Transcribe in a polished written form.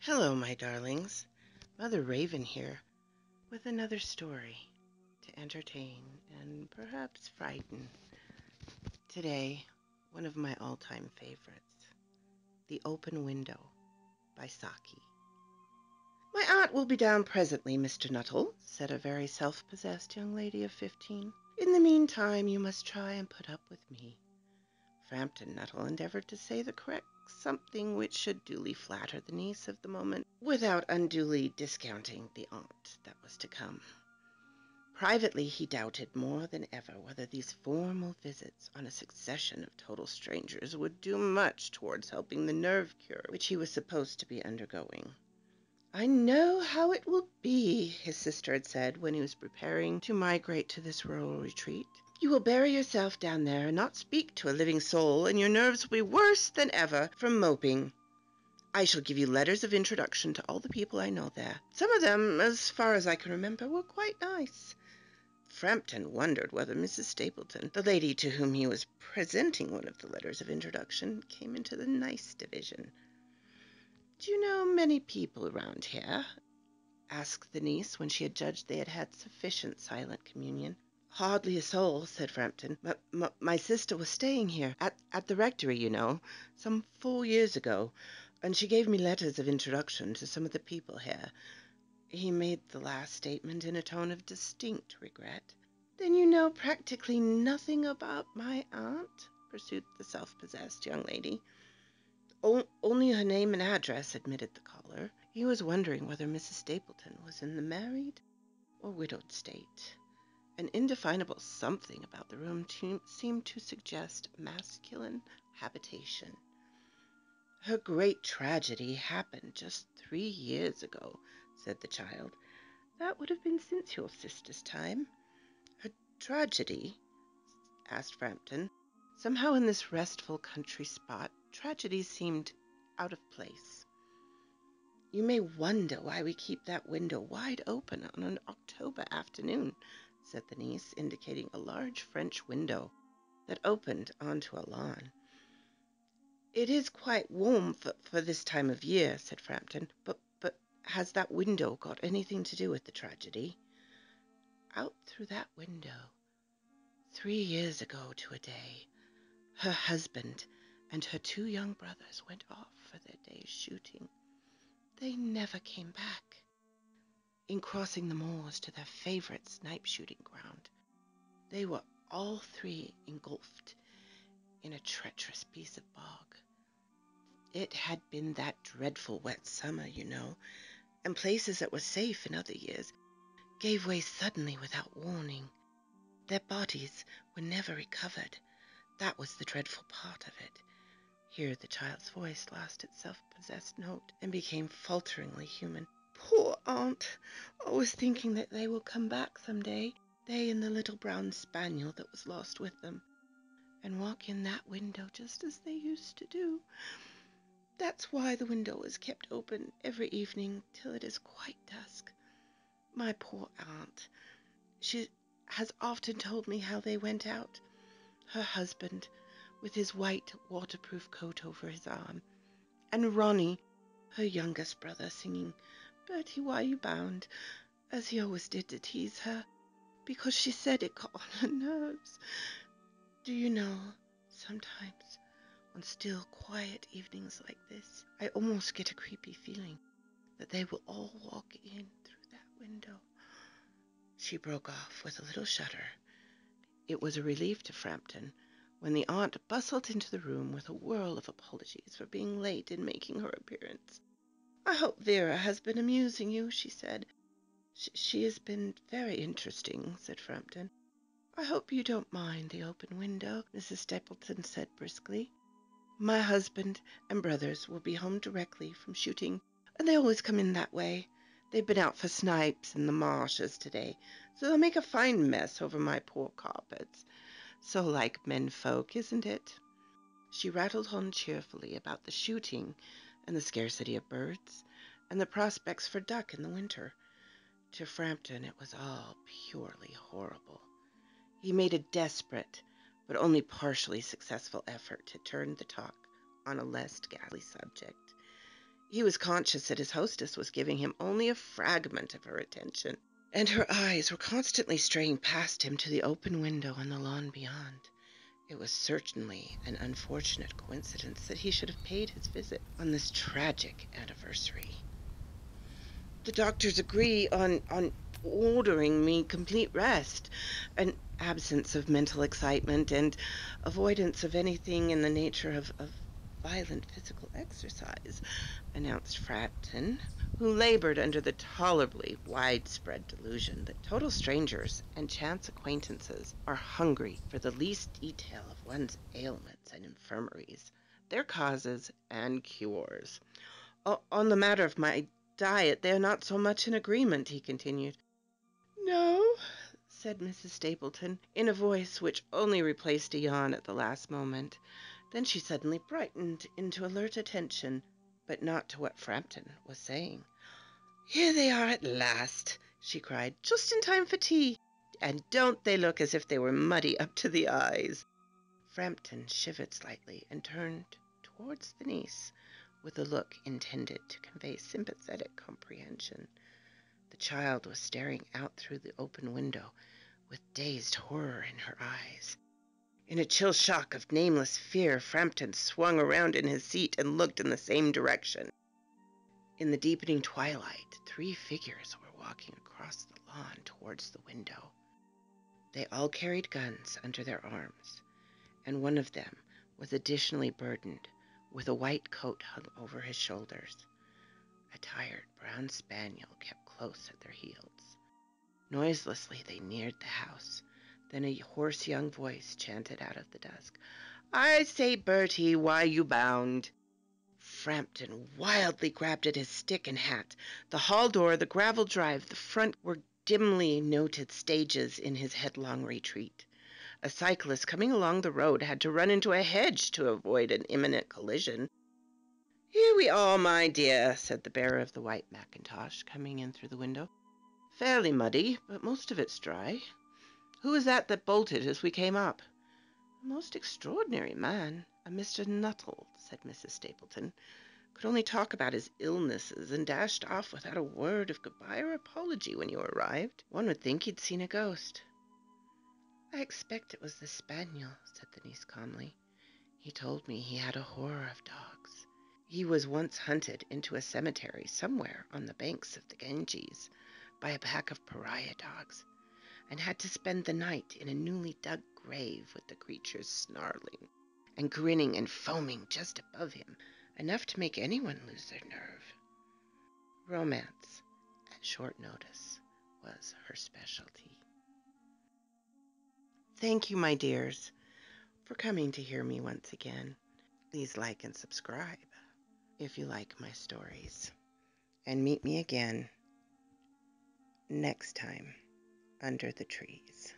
Hello, my darlings. Mother Raven here with another story to entertain and perhaps frighten. Today, one of my all-time favorites, The Open Window by Saki. My aunt will be down presently, Mr. Nuttall, said a very self-possessed young lady of 15. In the meantime, you must try and put up with me. Frampton Nuttall endeavoured to say the correct something which should duly flatter the niece of the moment, without unduly discounting the aunt that was to come. Privately, he doubted more than ever whether these formal visits on a succession of total strangers would do much towards helping the nerve cure which he was supposed to be undergoing. "I know how it will be," his sister had said when he was preparing to migrate to this rural retreat. "You will bury yourself down there and not speak to a living soul, and your nerves will be worse than ever from moping. I shall give you letters of introduction to all the people I know there. Some of them, as far as I can remember, were quite nice." Frampton wondered whether Mrs. Stapleton, the lady to whom he was presenting one of the letters of introduction, came into the nice division. "Do you know many people around here?" asked the niece, when she had judged they had had sufficient silent communion. "Hardly a soul," said Frampton. My sister was staying here, at the rectory, you know, some 4 years ago, and she gave me letters of introduction to some of the people here." He made the last statement in a tone of distinct regret. "Then you know practically nothing about my aunt?" pursued the self-possessed young lady. Only her name and address," admitted the caller. He was wondering whether Mrs. Stapleton was in the married or widowed state. An indefinable something about the room seemed to suggest masculine habitation. "Her great tragedy happened just 3 years ago," said the child. "That would have been since your sister's time." "Her tragedy?" asked Frampton. Somehow in this restful country spot, tragedy seemed out of place. "You may wonder why we keep that window wide open on an October afternoon," said the niece, indicating a large French window that opened onto a lawn. "It is quite warm for this time of year," said Frampton, but has that window got anything to do with the tragedy?" Out through that window, 3 years ago to a day, her husband and her 2 young brothers went off for their day's shooting. They never came back. In crossing the moors to their favourite snipe-shooting ground, they were all 3 engulfed in a treacherous piece of bog. It had been that dreadful wet summer, you know, and places that were safe in other years gave way suddenly without warning. Their bodies were never recovered. That was the dreadful part of it. Here the child's voice lost its self-possessed note and became falteringly human. "Poor aunt! Always thinking that they will come back some day, they and the little brown spaniel that was lost with them, and walk in that window just as they used to do. That's why the window is kept open every evening till it is quite dusk. My poor aunt! She has often told me how they went out. Her husband, with his white waterproof coat over his arm, and Ronnie, her youngest brother, singing 'Bertie, why you bound?' as he always did to tease her, because she said it got on her nerves. Do you know, sometimes, on still, quiet evenings like this, I almost get a creepy feeling that they will all walk in through that window." She broke off with a little shudder. It was a relief to Frampton when the aunt bustled into the room with a whirl of apologies for being late in making her appearance. "I hope Vera has been amusing you," she said. She has been very interesting," said Frampton. "I hope you don't mind the open window," Mrs. Stapleton said briskly. "My husband and brothers will be home directly from shooting, and they always come in that way. They've been out for snipes in the marshes today, so they'll make a fine mess over my poor carpets. So like men folk, isn't it?" She rattled on cheerfully about the shooting and the scarcity of birds, and the prospects for duck in the winter. To Frampton it was all purely horrible. He made a desperate, but only partially successful effort to turn the talk on a less ghastly subject. He was conscious that his hostess was giving him only a fragment of her attention, and her eyes were constantly straying past him to the open window on the lawn beyond. It was certainly an unfortunate coincidence that he should have paid his visit on this tragic anniversary. The doctors agree on ordering me complete rest, an absence of mental excitement, and avoidance of anything in the nature of violent physical exercise, announced Frampton, who labored under the tolerably widespread delusion that total strangers and chance acquaintances are hungry for the least detail of one's ailments and infirmaries, their causes and cures. On the matter of my diet, they are not so much in agreement, he continued. No, said Mrs. Stapleton, in a voice which only replaced a yawn at the last moment. Then she suddenly brightened into alert attention, but not to what Frampton was saying. Here they are at last, she cried, just in time for tea. And don't they look as if they were muddy up to the eyes? Frampton shivered slightly and turned towards the niece with a look intended to convey sympathetic comprehension. The child was staring out through the open window with dazed horror in her eyes. In a chill shock of nameless fear, Frampton swung around in his seat and looked in the same direction. In the deepening twilight, 3 figures were walking across the lawn towards the window. They all carried guns under their arms, and one of them was additionally burdened with a white coat hung over his shoulders. A tired brown spaniel kept close at their heels. Noiselessly they neared the house. Then a hoarse young voice chanted out of the dusk, I say, Bertie, why you bound? Frampton wildly grabbed at his stick and hat. The hall door, the gravel drive, the front were dimly noted stages in his headlong retreat. A cyclist coming along the road had to run into a hedge to avoid an imminent collision. Here we are, my dear, said the bearer of the white mackintosh, coming in through the window. Fairly muddy, but most of it's dry. Who was that bolted as we came up? A most extraordinary man, a Mr. Nuttall, said Mrs. Stapleton. Could only talk about his illnesses and dashed off without a word of goodbye or apology when you arrived. One would think he'd seen a ghost. I expect it was the spaniel, said the niece calmly. He told me he had a horror of dogs. He was once hunted into a cemetery somewhere on the banks of the Ganges by a pack of pariah dogs, and had to spend the night in a newly dug grave with the creatures snarling and grinning and foaming just above him, enough to make anyone lose their nerve. Romance, at short notice, was her specialty. Thank you, my dears, for coming to hear me once again. Please like and subscribe if you like my stories. And meet me again next time under the trees.